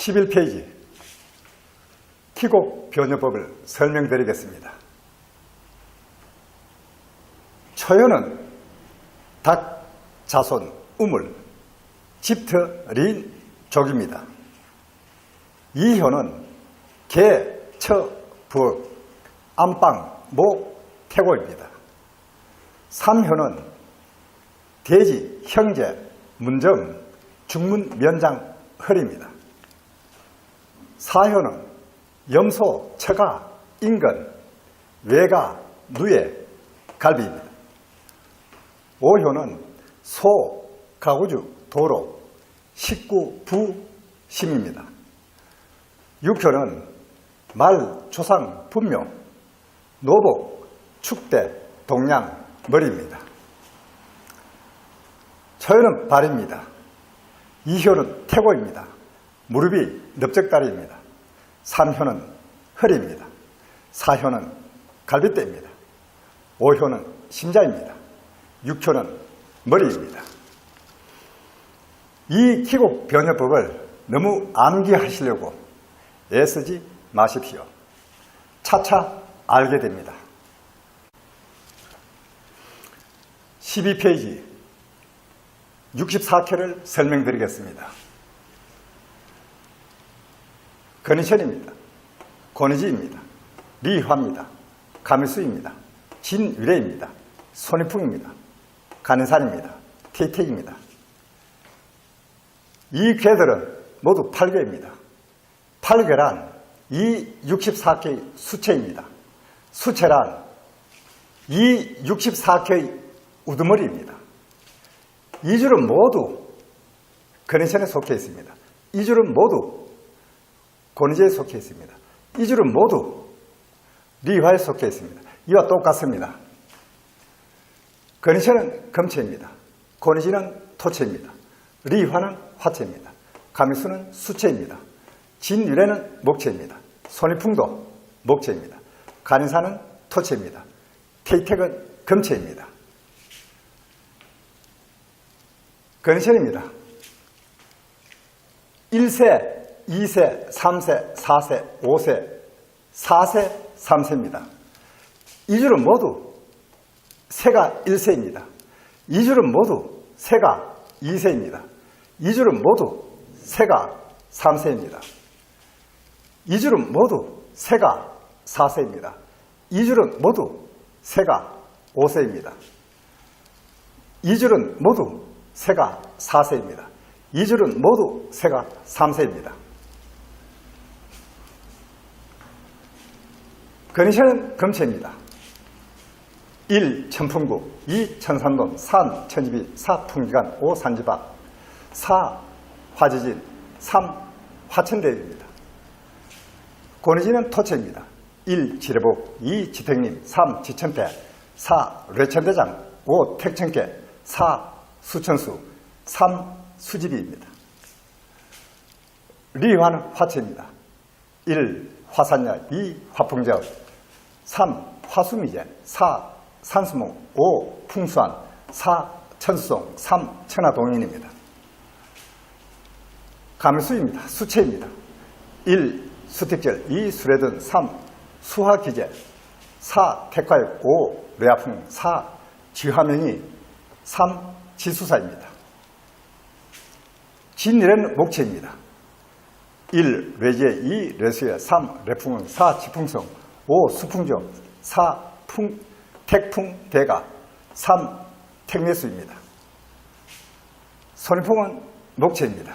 11페이지 기곡 변요법을 설명드리겠습니다. 초효는 닭, 자손, 우물, 집터, 린, 족입니다. 이효는 개, 처, 부엌, 안방, 목, 태고입니다. 삼효는 돼지, 형제, 문정, 중문, 면장, 허리입니다. 사효는 염소, 처가, 인근, 외가, 누에, 갈비입니다. 오효는 소, 가구주, 도로, 식구, 부, 심입니다. 육효는 말, 조상, 분묘, 노복, 축대, 동양, 머리입니다. 초효는 발입니다. 이효는 태고입니다. 무릎이 넓적다리입니다. 삼효는 허리입니다. 사효는 갈빗대입니다. 오효는 심자입니다. 육효는 머리입니다. 이 기곡 변요법을 너무 암기하시려고 애쓰지 마십시오. 차차 알게 됩니다. 12페이지 64켜를 설명드리겠습니다. 건희천입니다. 권의지입니다. 리화입니다. 가미수입니다. 진위례입니다. 손이풍입니다. 간인산입니다. 태택입니다. 이 궤들은 모두 8궤입니다. 8궤란 이 64개의 수체입니다. 수체란 이 64개의 우두머리입니다. 이 줄은 모두 건희천에 속해 있습니다. 이 줄은 모두 권의지에 속해 있습니다. 이 줄은 모두 리화에 속해 있습니다. 이와 똑같습니다. 건희천은 금체입니다. 권의지는 토체입니다. 리화는 화체입니다. 가미수는 수체입니다. 진위례는 목체입니다. 손이풍도 목체입니다. 간인산은 토체입니다. 태택은 금체입니다. 건희천입니다. 1세, 2세, 3세, 4세, 5세, 4세, 3세입니다. 이 줄은 모두 세가 1세입니다. 이 줄은 모두 세가 2세입니다. 이 줄은 모두 세가 3세입니다. 이 줄은 모두 세가 4세입니다. 이 줄은 모두 세가 5세입니다. 이 줄은 모두 세가 4세입니다. 이 줄은 모두 세가 3세입니다. 건희천은 금체입니다. 1. 천풍구, 2. 천산동, 3. 천지비, 4. 풍기간, 5. 산지박, 4. 화지진, 3. 화천대입니다. 권의지는 토체입니다. 1. 지뢰복, 2. 지택림, 3. 지천패, 4. 뢰천대장, 5. 택천계, 4. 수천수, 3. 수지비입니다. 리화는 화체입니다. 1. 화산야, 2. 화풍적, 3. 화수미제, 4. 산수목, 5. 풍수안, 4. 천수송, 3. 천하동인입니다. 가미수입니다. 수체입니다. 1. 수택절, 2. 수레든, 3. 수화기제, 4. 택화역, 5. 뇌아풍, 4. 지화명이, 3. 지수사입니다. 진위례는 목체입니다. 1. 뇌제, 2. 뇌수야, 3. 뇌풍은, 4. 지풍성, 5. 수풍정, 4. 택풍대가, 3. 택내수입니다. 손이풍은 목체입니다.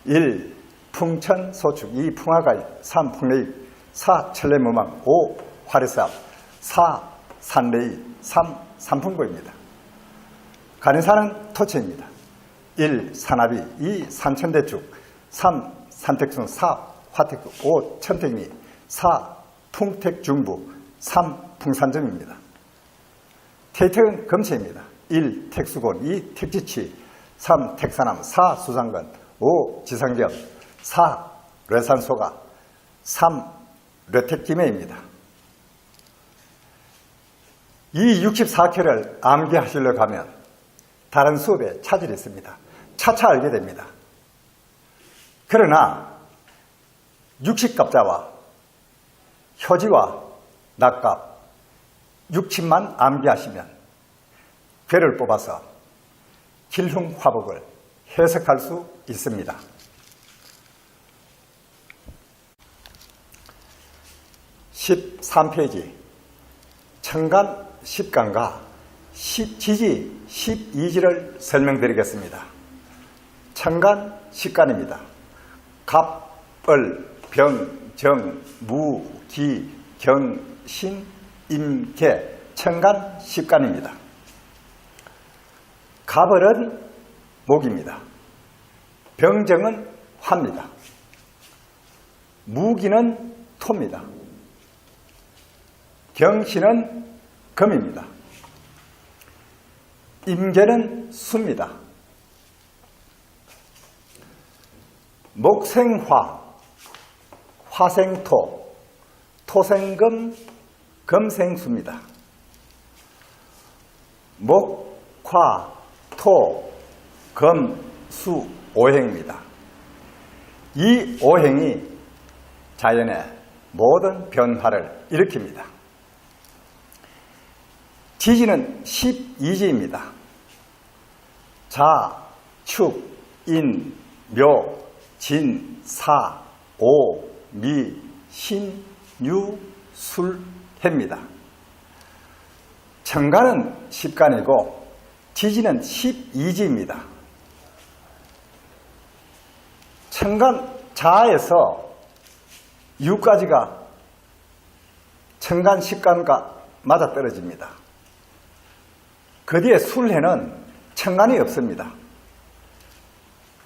1. 풍천소축, 2. 풍화가입, 3. 풍래입, 4. 천래무망, 5. 화래삽, 4. 산래입, 3. 산풍고입니다. 간인산은 토체입니다. 1. 산압이, 2. 산천대축, 3. 산택순, 4. 화택, 5. 천택미, 4. 풍택중부, 3. 풍산정입니다. 태택은 금체입니다. 1. 택수곤, 2. 택지치, 3. 택사남, 4. 수상근, 5. 지상경, 4. 뇌산소가, 3. 뇌택기매입니다. 이 64켜를 암기하시려고 하면 다른 수업에 차질이 있습니다. 차차 알게 됩니다. 그러나 육식갑자와 효지와 낙갑, 육친만 암기하시면 괴를 뽑아서 길흉화복을 해석할 수 있습니다. 13페이지 천간 10간과 지지 12지를 설명드리겠습니다. 천간 10간입니다. 갑, 을, 병, 정, 무, 기, 경, 신, 임, 개, 천간 10간입니다. 갑을은 목입니다. 병정은 화입니다. 무기는 토입니다. 경신은 금입니다. 임계는 수입니다. 목생화, 화생토, 토생금, 금생수입니다. 목, 화, 토, 금, 수, 오행입니다. 이 오행이 자연의 모든 변화를 일으킵니다. 지지는 12지입니다. 자, 축, 인, 묘, 진, 사, 오, 미, 신, 유, 술, 해입니다. 천간은 10간이고 지지는 12지입니다. 천간 자에서 유까지가 천간 10간과 맞아떨어집니다. 그 뒤에 술해는 천간이 없습니다.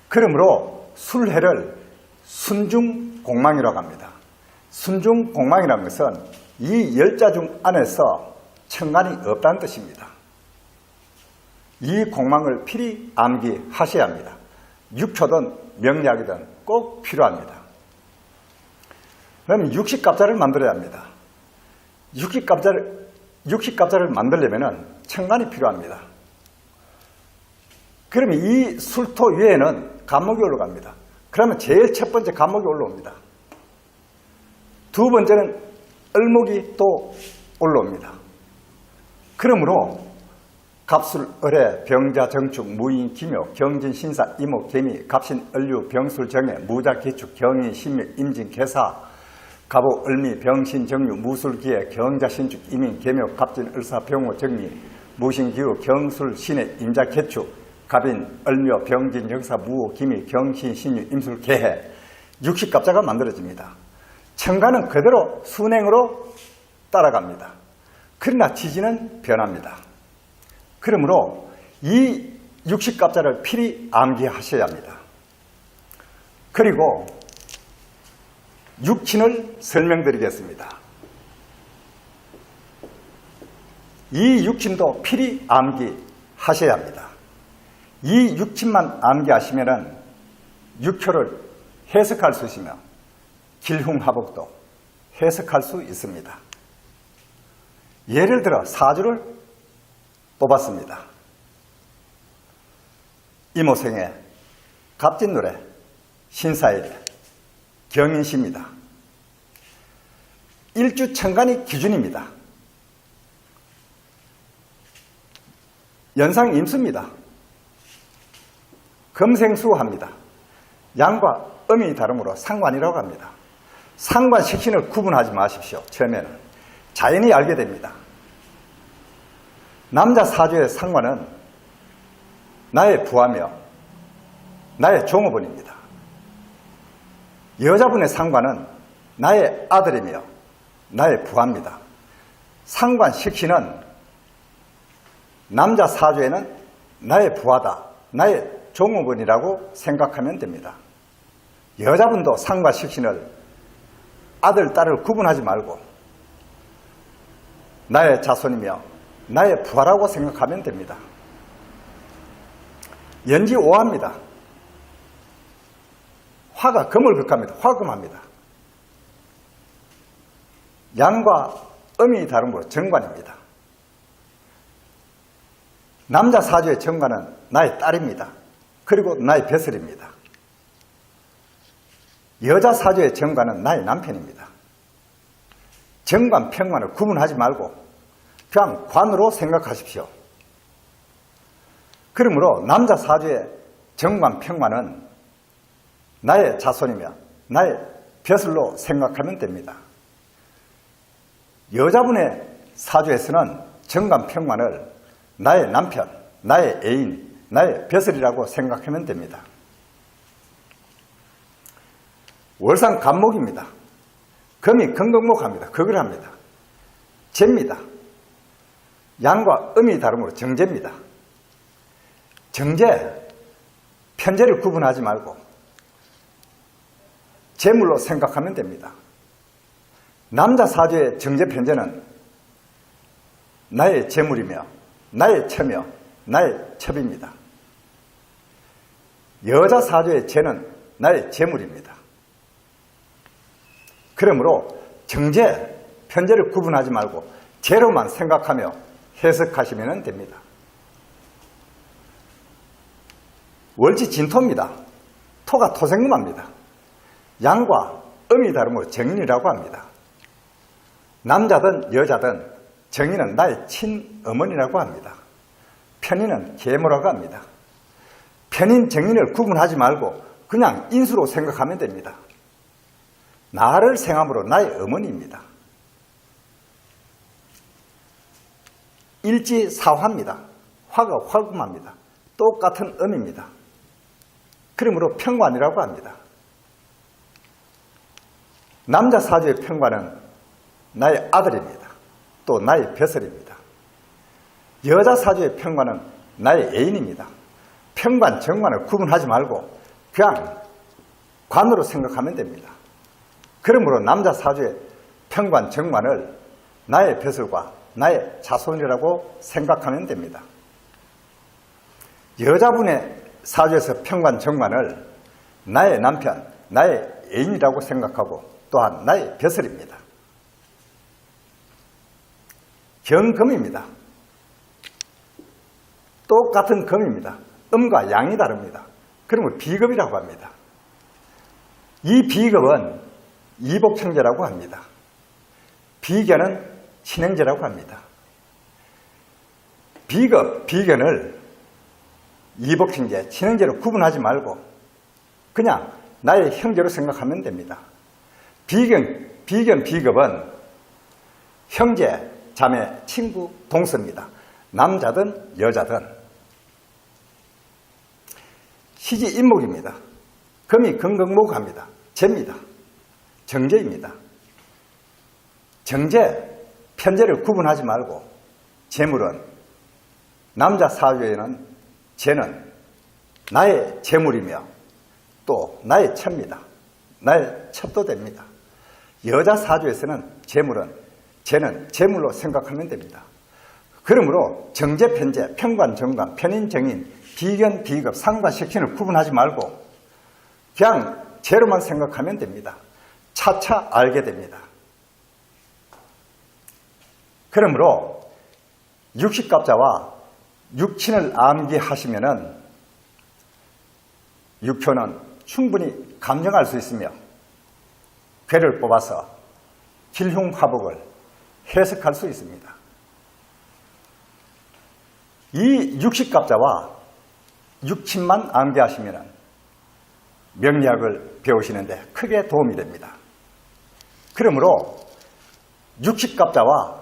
그러므로 술해를 순중공망이라고 합니다. 순중공망이라는 것은 이 열자 중 안에서 천간이 없다는 뜻입니다. 이 공망을 필히 암기하셔야 합니다. 육초든 명리학이든 꼭 필요합니다. 그럼 육식갑자를 만들어야 합니다. 육식갑자를 만들려면 천간이 필요합니다. 그러면 이 술토 위에는 간목이 올라갑니다. 그러면 제일 첫 번째 간목이 올라옵니다. 두 번째는 을목이 또 올라옵니다. 그러므로 갑술, 을해, 병자, 정축, 무인, 기묘, 경진, 신사, 이목, 개미, 갑신, 을류, 병술, 정해, 무자, 기축, 경인, 신묘, 임진, 개사, 갑오, 을미, 병신, 정유, 무술, 기해, 경자, 신축, 이민, 개묘, 갑진, 을사, 병호, 정미, 무신, 기후, 경술, 신해, 임자, 개축, 갑인, 을묘, 병진, 역사, 무호, 기미, 경신, 신유, 임술, 개해, 육식갑자가 만들어집니다. 천간은 그대로 순행으로 따라갑니다. 그러나 지지는 변합니다. 그러므로 이 육식갑자를 필히 암기하셔야 합니다. 그리고 육친을 설명드리겠습니다. 이 육친도 필히 암기하셔야 합니다. 이 육친만 암기하시면 육효를 해석할 수 있으며 길흉화복도 해석할 수 있습니다. 예를 들어 사주를 뽑았습니다. 이모생의 갑진노래, 신사일에, 경인시입니다. 일주천간이 기준입니다. 연상임수입니다. 금생수합니다. 양과 음이 다르므로 상관이라고 합니다. 상관 식신을 구분하지 마십시오. 처음에는 자연히 알게 됩니다. 남자 사주의 상관은 나의 부하며 나의 종업원입니다. 여자분의 상관은 나의 아들이며 나의 부하입니다. 상관 식신은 남자 사주에는 나의 부하다, 나의 종업원이라고 생각하면 됩니다. 여자분도 상관 식신을 아들, 딸을 구분하지 말고 나의 자손이며 나의 부하라고 생각하면 됩니다. 연지오화입니다. 화가 금을 극합니다. 화금합니다. 양과 음이 다름으로 정관입니다. 남자 사주의 정관은 나의 딸입니다. 그리고 나의 벼슬입니다. 여자 사주의 정관은 나의 남편입니다. 정관, 평관을 구분하지 말고 그냥 관으로 생각하십시오. 그러므로 남자 사주의 정관, 평관은 나의 자손이며 나의 벼슬로 생각하면 됩니다. 여자분의 사주에서는 정관, 평관을 나의 남편, 나의 애인, 나의 벼슬이라고 생각하면 됩니다. 월상 간목입니다. 금이 건강목합니다. 그걸 합니다. 재입니다. 양과 음이 다름으로 정제입니다. 정제, 편제를 구분하지 말고 재물로 생각하면 됩니다. 남자 사주의 정제 편제는 나의 재물이며 나의 처며 나의 첩입니다. 여자 사주의 재는 나의 재물입니다. 그러므로 정제, 편제를 구분하지 말고 재로만 생각하며 해석하시면 됩니다. 월지 진토입니다. 토가 토생금합니다. 양과 음이 다름으로 정인이라고 합니다. 남자든 여자든 정인은 나의 친어머니라고 합니다. 편인은 계모라고 합니다. 편인, 정인을 구분하지 말고 그냥 인수로 생각하면 됩니다. 나를 생함으로 나의 어머니입니다. 일지사화입니다. 화가 화금합니다. 똑같은 음입니다. 그러므로 평관이라고 합니다. 남자 사주의 평관은 나의 아들입니다. 또 나의 벼슬입니다. 여자 사주의 평관은 나의 애인입니다. 평관, 정관을 구분하지 말고 그냥 관으로 생각하면 됩니다. 그러므로 남자 사주의 평관, 정관을 나의 벼슬과 나의 자손이라고 생각하면 됩니다. 여자분의 사주에서 평관, 정관을 나의 남편, 나의 애인이라고 생각하고 또한 나의 벼슬입니다. 경금입니다. 똑같은 금입니다. 음과 양이 다릅니다. 그러면 비급이라고 합니다. 이 비급은 이복청제라고 합니다. 비견은 친행제라고 합니다. 비급, 비견을 이복청제, 친행제로 구분하지 말고 그냥 나의 형제로 생각하면 됩니다. 비견, 비급은 형제, 자매, 친구, 동서입니다. 남자든 여자든. 시지인목입니다. 금이 건강목합니다. 재입니다. 정제입니다. 정제, 편제를 구분하지 말고 재물은 남자 사주에는 재는 나의 재물이며 또 나의 첩입니다. 나의 첩도 됩니다. 여자 사주에서는 재는 재물로 생각하면 됩니다. 그러므로 정제, 편제, 평관, 정관, 편인, 정인, 비견, 비급, 상관, 식신을 구분하지 말고 그냥 재로만 생각하면 됩니다. 차차 알게 됩니다. 그러므로 육식갑자와 육친을 암기하시면은 육효는 충분히 감정할 수 있으며 괴를 뽑아서 길흉화복을 해석할 수 있습니다. 이 육식갑자와 육친만 암기하시면 명리학을 배우시는데 크게 도움이 됩니다. 그러므로 육식갑자와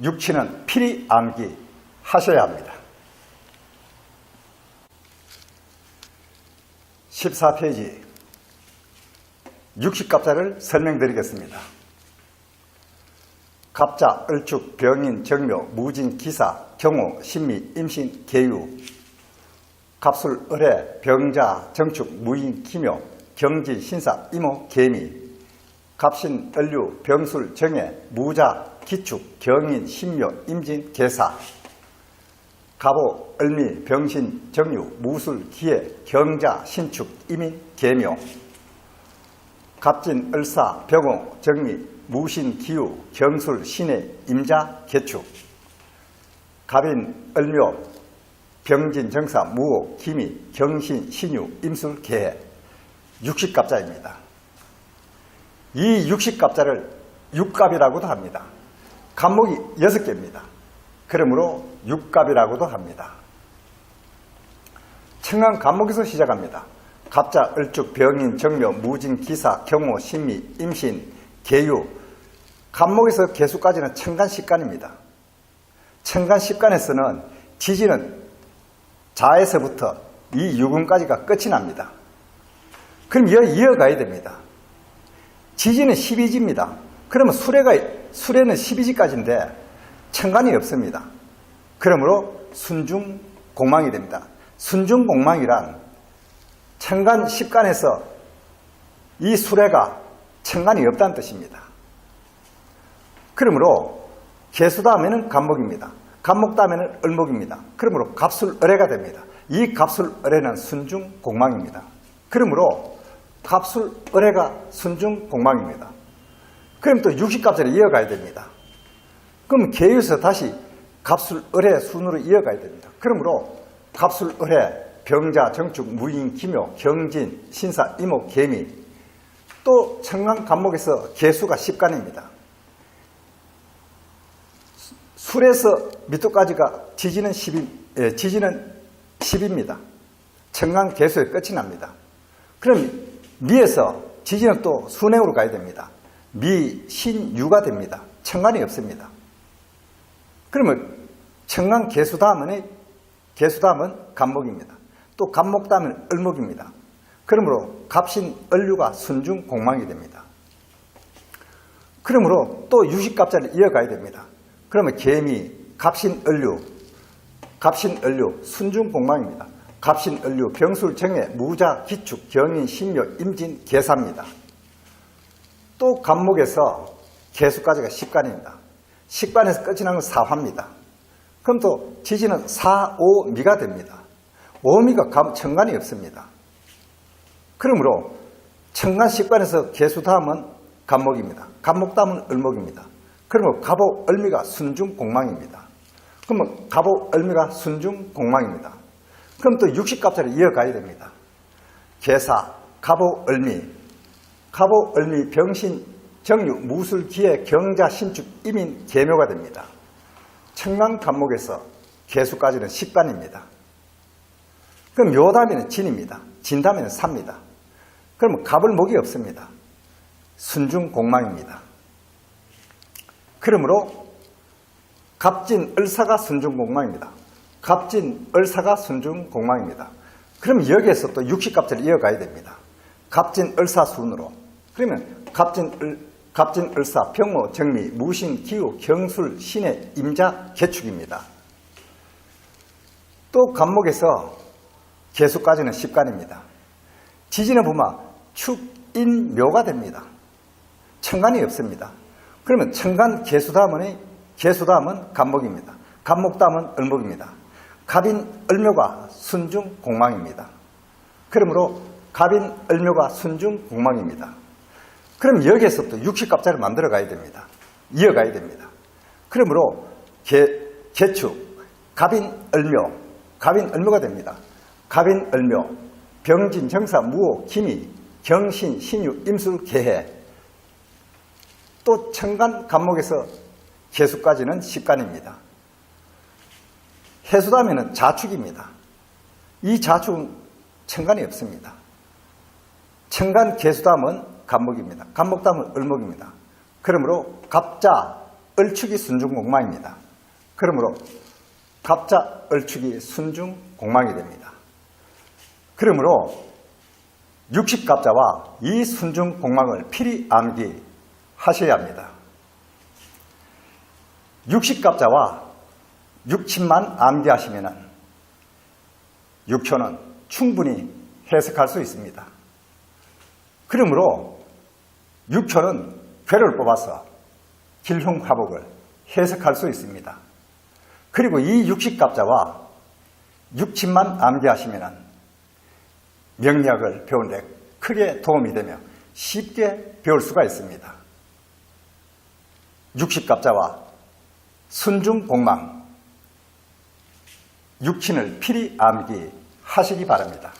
육친은 필히 암기하셔야 합니다. 14페이지 육식갑자를 설명드리겠습니다. 갑자, 을축, 병인, 정묘, 무진, 기사, 경호, 신미, 임신, 계유, 갑술, 을해, 병자, 정축, 무인, 기묘, 경지, 신사, 이모, 계미, 갑신, 을류, 병술, 정해, 무자, 기축, 경인, 신묘, 임진, 계사, 갑오, 을미, 병신, 정유, 무술, 기해, 경자, 신축, 이민, 계묘, 갑진, 을사, 병호, 정미, 무신, 기유, 경술, 신해, 임자, 개축, 갑인, 을묘, 병진, 정사, 무호, 기미, 경신, 신유, 임술, 계해, 육식갑자입니다. 이 60갑자를 육갑이라고도 합니다. 갑목이 6개입니다. 그러므로 육갑이라고도 합니다. 청강 갑목에서 시작합니다. 갑자, 을축, 병인, 정묘, 무진, 기사, 경호, 신미, 임신, 계유. 갑목에서 계수까지는 청간십간입니다. 청간십간에서는 지지는 자에서부터 이 유금까지가 끝이 납니다. 그럼 이어가야 됩니다. 지지는 12지입니다. 그러면 수레는 12지까지인데 청간이 없습니다. 그러므로 순중공망이 됩니다. 순중공망이란 청간 10간에서 이 수레가 청간이 없다는 뜻입니다. 그러므로 계수 다음에는 갑목입니다. 갑목 다음에는 을목입니다. 그러므로 갑술을해가 됩니다. 이 갑술을해는 순중공망입니다. 그러므로 갑술을해가 순중공망입니다. 그럼 또 60갑자를 이어가야 됩니다. 그럼 계유에서 다시 갑술을해 순으로 이어가야 됩니다. 그러므로 갑술을해, 병자, 정축, 무인, 기묘, 경진, 신사, 이목, 개미. 또 청강 갑목에서 계수가 10간입니다. 술에서 밑도까지가 지지는 10입니다. 청강 계수의 끝이 납니다. 그럼 미에서 지지는 또 순행으로 가야 됩니다. 미, 신, 유가 됩니다. 청간이 없습니다. 그러면 청강 계수 다음은 갑목입니다. 또 갑목 다음은 을목입니다. 그러므로 갑신, 을류가 순중 공망이 됩니다. 그러므로 또 60갑자를 이어가야 됩니다. 그러면 개미, 갑신, 을류, 순중 공망입니다. 갑신, 을류, 병술, 정해, 무자, 기축, 경인, 신묘, 임진, 계사입니다. 또 갑목에서 계수까지가 10간입니다. 10간에서 끝이 나는 건 사화입니다. 그럼 또 지지는 사, 오, 미가 됩니다. 오미가 청간이 없습니다. 그러므로 청간 10간에서 계수 다음은 갑목입니다. 갑목 다음은 을목입니다. 그러면 갑오, 을미가 순중공망입니다. 그러면 갑오, 을미가 순중공망입니다. 그럼 또 60갑자를 이어가야 됩니다. 계사, 갑오, 을미, 병신, 정유, 무술, 기해, 경자, 신축, 이민, 계묘가 됩니다. 청강 갑목에서 계수까지는 10간입니다. 그럼 요 다음에는 진입니다. 진 다음에는 사입니다. 그러면 갑을 목이 없습니다. 순중공망입니다. 그러므로 갑진, 을사가 순중공망입니다. 갑진, 을사가 순중공망입니다. 그럼 여기에서 또 60갑자를 이어가야 됩니다. 갑진, 을사 순으로. 그러면 갑진, 을사, 병모, 정미, 무신, 기후, 경술, 신해, 임자, 개축입니다. 또 갑목에서 계수까지는 10간입니다. 지지는 보면 축, 인, 묘가 됩니다. 청간이 없습니다. 그러면 청간 계수 다음은 갑목입니다. 갑목 다음은 을목입니다. 갑인, 을묘가 순중 공망입니다. 그러므로 갑인, 을묘가 순중 공망입니다. 그럼 여기에서부터 60갑자를 만들어 가야 됩니다. 이어가야 됩니다. 그러므로 개축, 갑인, 을묘가 됩니다. 갑인, 을묘, 병진, 정사, 무호, 기미, 경신, 신유, 임술, 계해. 또 청간 갑목에서 계수까지는 10간입니다. 해수다음에는 자축입니다. 이 자축은 청간이 없습니다. 청간 계수다음은 갑목입니다. 갑목 다음은 을목입니다. 그러므로 갑자, 을축이 순중공망입니다. 그러므로 갑자, 을축이 순중공망이 됩니다. 그러므로 60갑자와 이 순중공망을 필히 암기하셔야 합니다. 60갑자와 6친만 암기하시면 6초는 충분히 해석할 수 있습니다. 그러므로 6초는 괴를 뽑아서 길흉화복을 해석할 수 있습니다. 그리고 이 60갑자와 6친만 암기하시면 명리학을 배우는 데 크게 도움이 되며 쉽게 배울 수가 있습니다. 60갑자와 순중공망 6친을 필히 암기하시기 바랍니다.